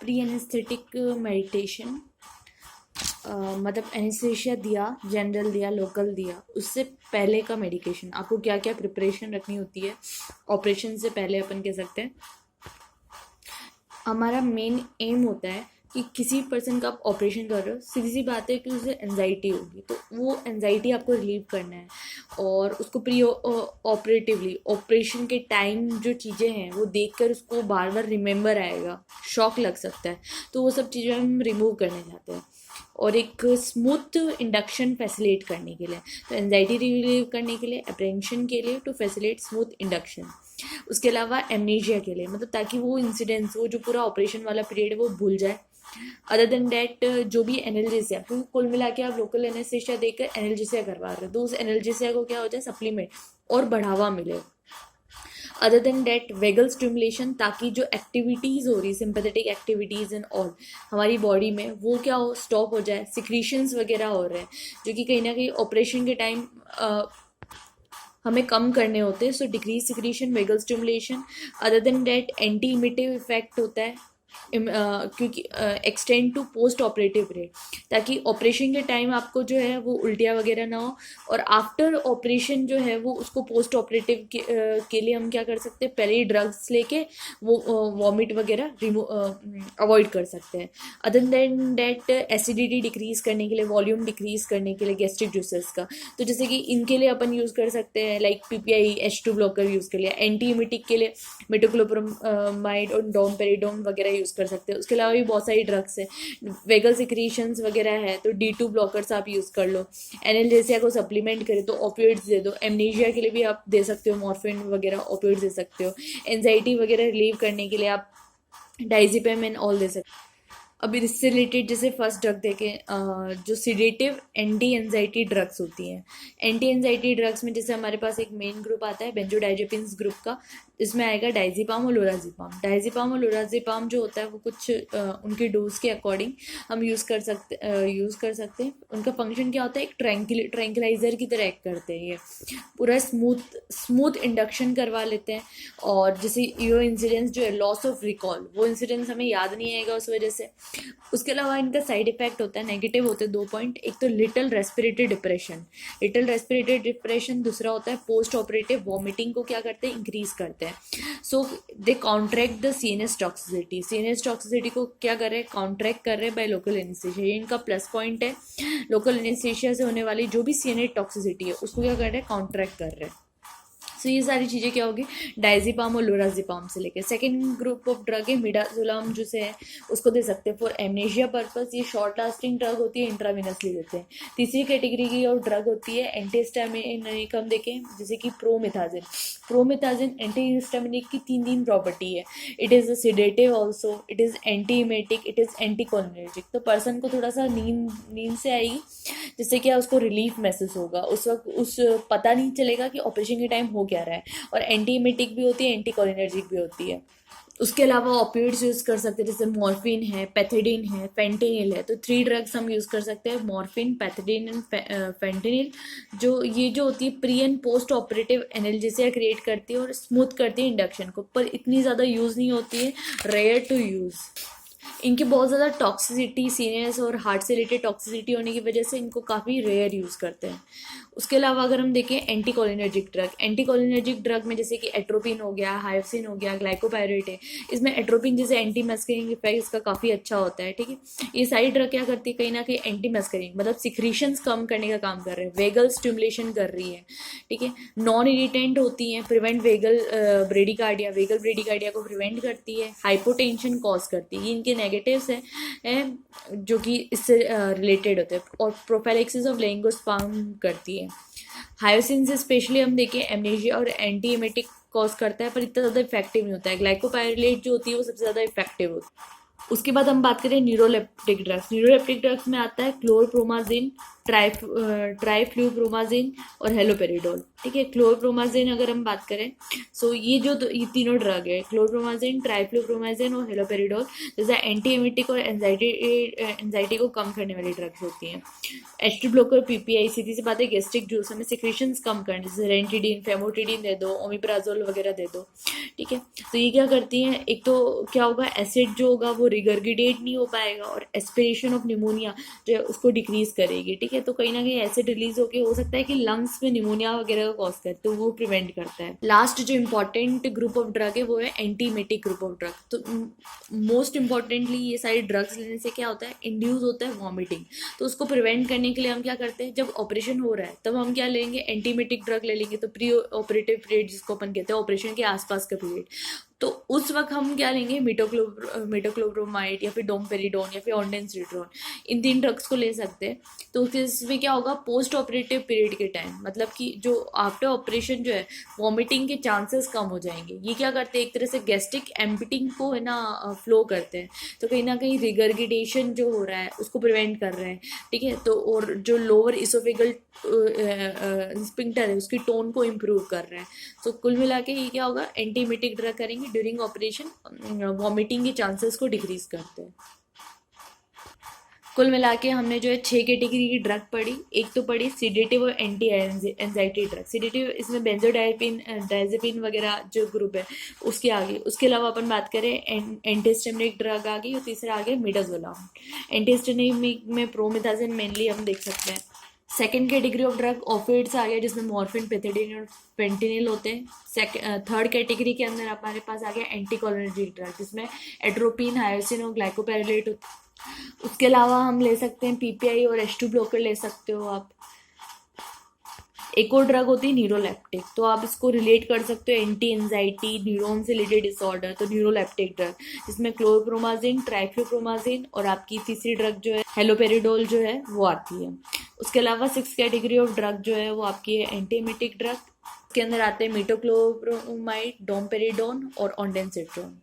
Pre anaesthetic meditation, मतलब anaesthesia दिया, general दिया, लोकल दिया, उससे पहले का मेडिकेशन, आपको क्या क्या प्रिपरेशन रखनी होती है ऑपरेशन से पहले, अपन कह सकते हैं हमारा मेन एम होता है कि किसी पर्सन का आप ऑपरेशन कर रहे हो, सीधी सी बात है कि उसे एनजाइटी होगी, तो वो एनजाइटी आपको रिलीव करना है और उसको प्री ऑपरेटिवली ऑपरेशन के टाइम जो चीज़ें हैं वो देखकर उसको बार बार रिमेंबर आएगा, शॉक लग सकता है, तो वो सब चीज़ें हम रिमूव करने चाहते हैं और एक स्मूथ इंडक्शन फैसिलिटेट करने के लिए, तो एनजाइटी रिलीव करने के लिए, अप्रेंशन के लिए, टू फैसिलिटेट स्मूथ इंडक्शन। उसके अलावा एमनीशिया के लिए, मतलब ताकि वो इंसिडेंट्स, वो जो पूरा ऑपरेशन वाला पीरियड है वो भूल जाए। अदर देन डैट जो भी एनाल्जेसिया, क्योंकि कुल मिला के आप लोकल एनेस्थेशिया देकर एनाल्जेसिया करवा रहे हो, तो उस एनाल्जेसिया को क्या होता है, सप्लीमेंट और बढ़ावा मिले। Other than that vagal stimulation, ताकि जो एक्टिविटीज़ हो रही, सिंपैथेटिक एक्टिविटीज़ एंड ऑल हमारी बॉडी में, वो क्या हो, स्टॉप हो जाए, सिक्रीशंस वगैरह हो रहे हैं जो कि कहीं ना कहीं ऑपरेशन के टाइम हमें कम करने होते हैं, so decrease secretion, vagal stimulation. Other than that anti emetic effect होता है, क्योंकि extend to post operative period, ताकि ऑपरेशन के टाइम आपको जो है वो उल्टियाँ वगैरह ना हो, और आफ्टर ऑपरेशन जो है वो उसको पोस्ट ऑपरेटिव के लिए हम क्या कर सकते हैं, पहले ही ड्रग्स लेके वो वॉमिट वगैरह अवॉइड कर सकते हैं। Other than that acidity decrease करने के लिए, वॉल्यूम डिक्रीज करने के लिए गैस्ट्रिक जूसेस का, तो जैसे कि इनके लिए अपन यूज़ कर सकते हैं like PPI H2 blocker use कर लिया, एंटी इमिटिक के लिए मेटोक्लोप्रोमाइड और डोमपेरिडोन वगैरह यूज़ कर सकते हैं। उसके अलावा भी बहुत सारी ड्रग्स हैं, वेगल सिक्रीशंस वगैरह है तो D2 ब्लॉकर्स आप यूज़ कर लो, एनाल्जेसिया को सप्लीमेंट करें तो ओपियोइड्स दे दो, एमनीशिया के लिए भी आप दे सकते हो मॉर्फिन वगैरह, ओपियोइड्स दे सकते हो, एंजाइटी वगैरह रिलीव करने के लिए आप डाइजिपम एंड ऑल दे सकते हो। अभी इससे रिलेटेड जैसे फर्स्ट ड्रग देखें, जो सिडेटिव एंटी एंजाइटी ड्रग्स होती हैं, एंटी एंजाइटी ड्रग्स में जैसे हमारे पास एक मेन ग्रुप आता है बेंजोडाइजेपिन्स ग्रुप का, इसमें आएगा डाइजिपाम और लोराजिपाम। डाइजिपाम और लोराजिपाम जो होता है वो कुछ उनके डोज के अकॉर्डिंग हम यूज़ कर सकते हैं। उनका फंक्शन क्या होता है, एक ट्रैंक्विलाइजर की तरह एक्ट करते हैं, ये पूरा स्मूथ इंडक्शन करवा लेते हैं, और जैसे यो इंसिडेंस जो है लॉस ऑफ रिकॉल, वो इंसिडेंस हमें याद नहीं आएगा उस वजह से। उसके अलावा इनका साइड इफेक्ट होता है, नेगेटिव होते हैं 2 पॉइंट, एक तो लिटिल रेस्पिरेटरी डिप्रेशन, दूसरा होता है पोस्ट ऑपरेटिव वॉमिटिंग को क्या करते हैं, इंक्रीज करते हैं। सो दे कॉन्ट्रैक्ट द सीएनएस टॉक्सिसिटी को क्या कर रहे हैं, कॉन्ट्रैक्ट कर रहे हैं बाय लोकल एनेस्थेशिया, ये इनका प्लस पॉइंट है। लोकल एनेस्थेशिया से होने वाली जो भी सीएनएस टॉक्सिसिटी है उसको क्या कर रहे हैं, कॉन्ट्रैक्ट कर रहे हैं। सो ये सारी चीज़ें क्या होगी, डाइजिपाम और लोराजिपाम से लेकर। सेकेंड ग्रुप ऑफ ड्रग है मिडाजोलाम, जो से है उसको दे सकते हैं फॉर एमनेशिया पर्पस, ये शॉर्ट लास्टिंग ड्रग होती है, इंट्रावेनसली देते हैं। तीसरी कैटेगरी की और ड्रग होती है एंटीहिस्टामिनिक, हम देखें जैसे कि प्रोमिथाजिन एंटीहिस्टामिनिक की 3 प्रॉपर्टी है, it is a sedative also, it is antiemetic, it is anticholinergic. तो पर्सन को थोड़ा सा नींद से आएगी, जिससे क्या उसको रिलीफ महसूस होगा, उस वक्त पता नहीं चलेगा कि ऑपरेशन के टाइम हो क्या रहा है, और एंटीइमेटिक भी होती है, एंटीकोलिनर्जिक भी होती है। उसके अलावा ऑपियोइड्स यूज़ कर सकते हैं, जैसे मॉर्फिन है, पैथिडीन है, फेंटेनिल है, तो 3 ड्रग्स हम यूज़ कर सकते हैं, मॉर्फिन, पैथिडीन एंड फेंटेनिल। जो होती है pre and post operative analgesia create करती है और स्मूथ करती है इंडक्शन को, पर इतनी ज़्यादा यूज़ नहीं होती है, रेयर टू यूज़। इनकी बहुत ज़्यादा टॉक्सिसिटी, सीनियस और हार्ट से रिलेटेड टॉक्सिसिटी होने की वजह से इनको काफ़ी रेयर यूज़ करते हैं। उसके अलावा अगर हम देखें एंटीकोलिनर्जिक ड्रग में जैसे कि एट्रोपिन हो गया, हाइफसिन हो गया, ग्लाइकोपायरेट है, इसमें एट्रोपिन जैसे एंटी मस्करिंग इफेक्ट इसका काफ़ी अच्छा होता है, ठीक है। ये सारी ड्रग क्या करती है, कहीं ना कहीं एंटी मस्करिंग मतलब सिक्रीशंस कम करने का काम कर रहे हैं, वेगल स्टिमुलेशन कर रही है, ठीक है। नॉन इरिटेंट होती हैं, प्रिवेंट वेगल ब्रेडिकार्डिया को प्रिवेंट करती है, हाइपोटेंशन कॉज करती है, ये इनके नेगेटिव्स हैं जो कि इससे रिलेटेड होते हैं, और प्रोफाइलेक्सिस ऑफ लेंगोस्पार्म करती है। हायोसिन से स्पेशली हम देखें एमनेशिया और एंटी एमेटिक कॉज करता है, पर इतना ज़्यादा इफेक्टिव नहीं होता है। ग्लाइकोपायरेट जो होती है वो सबसे ज़्यादा इफेक्टिव होती है। उसके बाद हम बात करें न्यूरोलेप्टिक ड्रग्स में आता है क्लोरप्रोमाजिन, ट्राइफ्लूप्रोमाजिन और हेलोपेरिडोल। ठीक है, क्लोरप्रोमाजिन अगर हम बात करें, सो ये तीनों ड्रग है, क्लोरप्रोमाजिन, ट्राइफ्लूप्रोमाजिन और हेलोपेरिडोल, जैसे एंटी एमिटिक और एंजाइटी को कम करने वाली ड्रग्स होती हैं। एच टू ब्लॉकर, पीपीआई, सीधी सी बात है गैस्ट्रिक जूस, हमें सिक्रेशंस कम करने, जैसे रेंटिडीन, फेमोटिडीन दे दो, ओमिप्राजोल वगैरह दे दो। ठीक है, तो ये क्या करती हैं, एक तो क्या होगा, एसिड जो होगा वो रिगर्गिडेट नहीं हो पाएगा और एस्पिरेशन ऑफ निमोनिया जो है उसको डिक्रीज करेगी। ठीक है, तो कहीं ना कहीं एसिड रिलीज होकर हो सकता है कि लंग्स में निमोनिया वगैरह का कॉज करे, तो वो प्रिवेंट करता है। लास्ट जो इंपॉर्टेंट ग्रुप ऑफ ड्रग है वो है एंटीमेटिक ग्रुप ऑफ ड्रग। तो मोस्ट इंपॉर्टेंटली ये सारी ड्रग्स लेने से क्या होता है, इंड्यूस होता है वॉमिटिंग। तो उसको प्रिवेंट करने के लिए हम क्या करते हैं, जब ऑपरेशन हो रहा है तब हम क्या लेंगे, एंटीमेटिक ड्रग ले लेंगे। तो प्री ऑपरेटिव पीरियड जिसको अपन कहते हैं, ऑपरेशन के आसपास का पीरियड, तो उस वक्त हम क्या लेंगे, मेटोक्लोप्रोमाइड या फिर डोमपेरिडोन या फिर ऑन्डेंसिट्रोन, इन 3 ड्रग्स को ले सकते हैं। तो इसमें क्या होगा, पोस्ट ऑपरेटिव पीरियड के टाइम, मतलब कि जो आफ्टर ऑपरेशन जो है वॉमिटिंग के चांसेस कम हो जाएंगे। ये क्या करते हैं, एक तरह से गैस्ट्रिक एम्पिटिंग को है ना फ्लो करते हैं, तो कहीं ना कहीं रिगर्गिटेशन जो हो रहा है उसको प्रिवेंट कर रहे हैं। ठीक है, तो और जो लोअर इसोफेगल स्पिंक्टर है उसकी टोन को इम्प्रूव कर रहे हैं। तो कुल मिला के ये क्या होगा, एंटीमेटिक ड्रग करेंगे ड्यूरिंग ऑपरेशन, वॉमिटिंग के चांसेस को डिक्रीज करते हैं। कुल मिला के हमने जो है 6 कैटेगरी की ड्रग पढ़ी। एक तो पढ़ी सीडेटिव और एंटी एंजाइटी ड्रग। सीडेटिव इसमें बेंजोडाइजिपिन वगैरह जो ग्रुप है उसके आगे। उसके अलावा अपन बात करें एंटीहिस्टामिनिक ड्रग आ गई और तीसरा आगे मिडाजोलाम। एंटीहिस्टामिनिक में प्रोमिथाजिन मेनली हम देख सकते हैं। सेकेंड कैटेगरी ऑफ ड्रग ऑफिड्स आ गया जिसमें मॉर्फिन, पेथिडिन और पेंटिनिल होते हैं। थर्ड कैटेगरी के अंदर हमारे पास आ गया एंटीकोलिनर्जिक ड्रग जिसमें एट्रोपिन, हायोसिन और ग्लाइकोपेरोलेट। उसके अलावा हम ले सकते हैं पीपीआई और H2 ब्लॉकर ले सकते हो आप। एक और ड्रग होती है न्यूरोलेप्टिक, तो आप इसको रिलेट कर सकते हो एंटी एंजाइटी, न्यूरॉन से रिलेटेड डिसऑर्डर, तो न्यूरोलेप्टिक ड्रग जिसमें क्लोरप्रोमाजिन, ट्राइफ्लूप्रोमाजिन और आपकी तीसरी ड्रग जो है हेलोपेरिडोल जो है वो आती है। उसके अलावा 6th कैटेगरी ऑफ ड्रग जो है वो आपकी है एंटीमेटिक ड्रग। उसके अंदर आते हैं मेटोक्लोप्रोमाइड, डोमपेरिडोन और ऑन्डेंसिट्रोन।